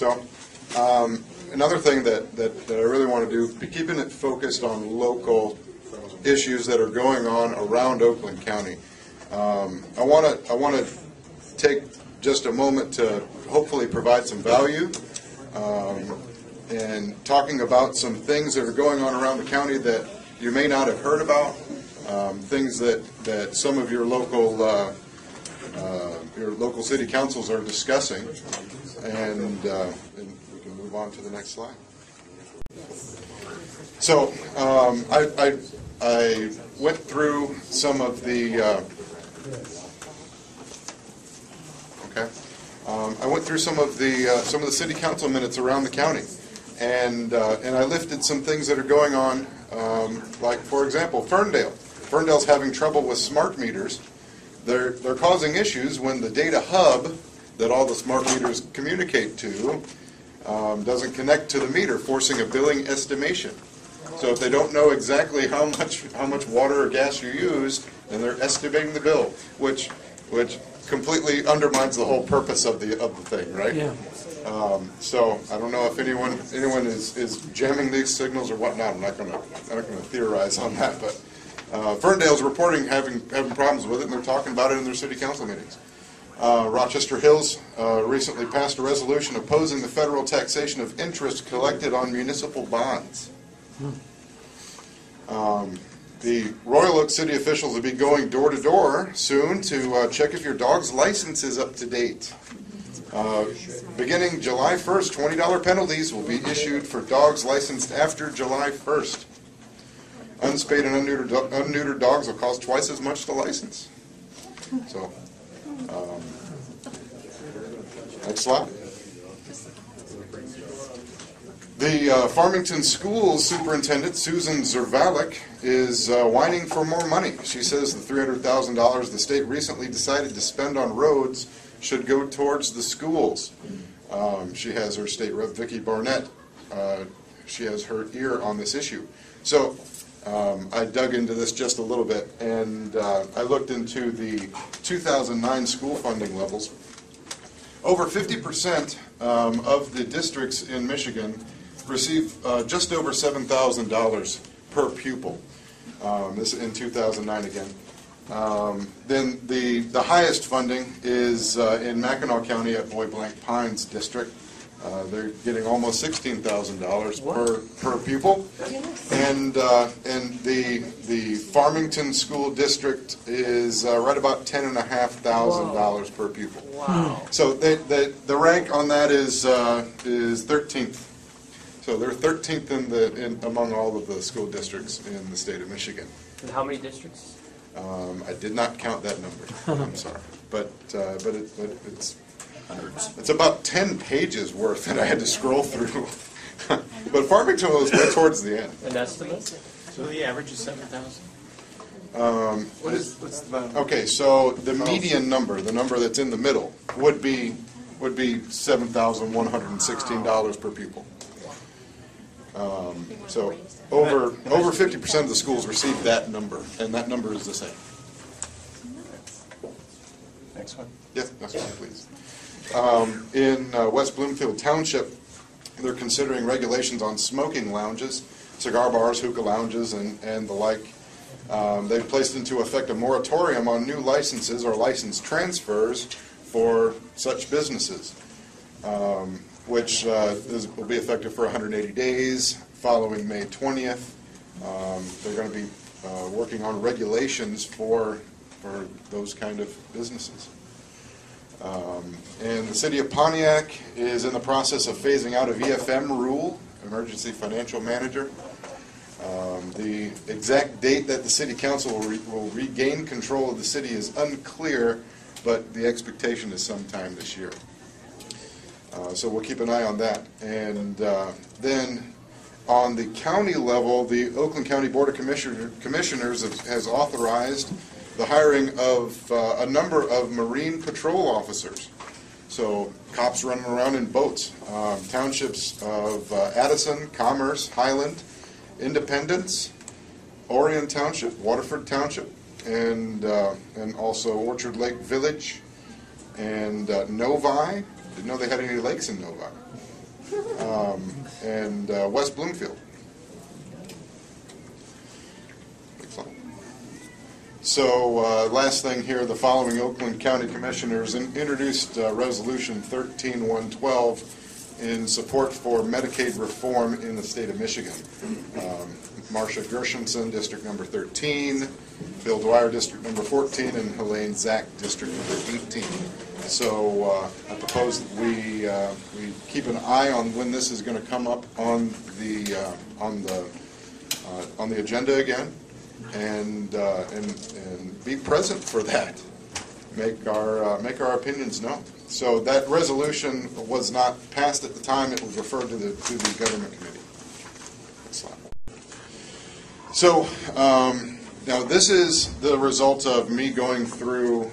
So another thing that I really want to do, be keeping it focused on local issues that are going on around Oakland County. I want to take just a moment to hopefully provide some value and talking about some things that are going on around the county that you may not have heard about, things that some of your local city councils are discussing, and we can move on to the next slide. So I went through some of the I went through some of the city council minutes around the county, and I lifted some things that are going on, like for example, Ferndale. Ferndale's having trouble with smart meters. They're causing issues when the data hub that all the smart meters communicate to doesn't connect to the meter, forcing a billing estimation. So if they don't know exactly how much water or gas you used, then they're estimating the bill, which completely undermines the whole purpose of the thing, right? Yeah. So I don't know if anyone is jamming these signals or whatnot. I'm not going to theorize on that, but Ferndale's reporting having problems with it, and they're talking about it in their city council meetings. Rochester Hills recently passed a resolution opposing the federal taxation of interest collected on municipal bonds. The Royal Oak city officials will be going door to door soon to check if your dog's license is up to date. Beginning July 1st, $20 penalties will be issued for dogs licensed after July 1st. Unspayed and unneutered dogs will cost twice as much to license. So, next slide. The Farmington Schools Superintendent, Susan Zervalik, is whining for more money. She says the $300,000 the state recently decided to spend on roads should go towards the schools. She has her state rep, Vicki Barnett. She has her ear on this issue. So I dug into this just a little bit, and I looked into the 2009 school funding levels. Over 50% of the districts in Michigan receive just over $7,000 per pupil. This is in 2009 again. Then the highest funding is in Mackinac County at Bois Blanc Pines District. They're getting almost $16,000 per pupil, and the Farmington School District is right about $10,500 per pupil. Wow! So the rank on that is 13th. So they're 13th among all of the school districts in the state of Michigan. And how many districts? I did not count that number. I'm sorry, but it's about 10 pages worth that I had to scroll through. But Farmington was way towards the end. An estimate? So the average is 7,000. What's the Okay, so the median number, the number that's in the middle, would be $7,116 per pupil. So over 50% of the schools receive that number, and that number is the same. next one? Yes, next one, please. In West Bloomfield Township, they're considering regulations on smoking lounges, cigar bars, hookah lounges, and the like. They've placed into effect a moratorium on new licenses or license transfers for such businesses, which will be effective for 180 days following May 20th. They're going to be working on regulations for those kind of businesses. And the city of Pontiac is in the process of phasing out of EFM rule, Emergency Financial Manager. The exact date that the city council will regain control of the city is unclear, but the expectation is sometime this year. So we'll keep an eye on that. And then on the county level, the Oakland County Board of Commissioners has authorized the hiring of a number of marine patrol officers. So cops running around in boats. Townships of Addison, Commerce, Highland, Independence, Orion Township, Waterford Township, and also Orchard Lake Village, and Novi. Didn't know they had any lakes in Novi. and West Bloomfield. So last thing here, the following Oakland County Commissioners introduced Resolution 13112 in support for Medicaid reform in the state of Michigan. Marcia Gershenson, District Number 13, Bill Dwyer, District Number 14, and Helene Zach, District Number 18. So I propose that we keep an eye on when this is going to come up on the agenda again, and be present for that. Make our opinions known. So that resolution was not passed at the time; it was referred to the government committee. Next slide. So now this is the result of me going through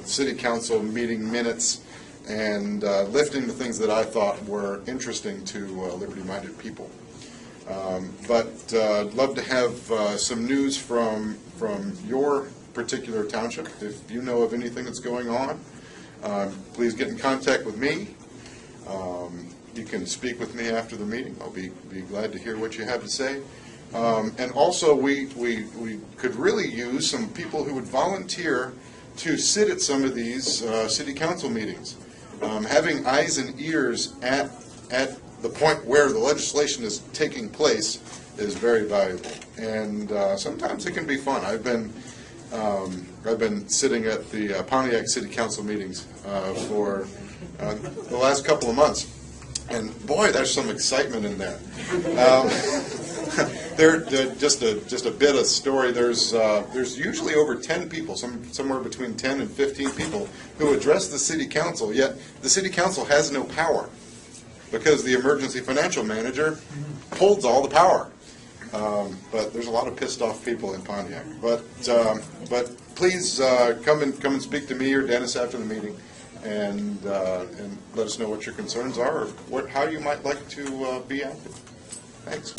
city council meeting minutes and lifting the things that I thought were interesting to liberty-minded people. But I'd love to have some news from your particular township. If you know of anything that's going on, please get in contact with me. You can speak with me after the meeting. I'll be glad to hear what you have to say. And also, we could really use some people who would volunteer to sit at some of these city council meetings. Having eyes and ears at the point where the legislation is taking place is very valuable, and sometimes it can be fun. I've been sitting at the Pontiac City Council meetings for the last couple of months, and boy, there's some excitement in there. Just a bit of story. There's usually over 10 people, somewhere between 10 and 15 people, who address the city council. Yet the city council has no power because the emergency financial manager holds all the power. But there's a lot of pissed off people in Pontiac. But please come and speak to me or Dennis after the meeting, and let us know what your concerns are or how you might like to be active. Thanks.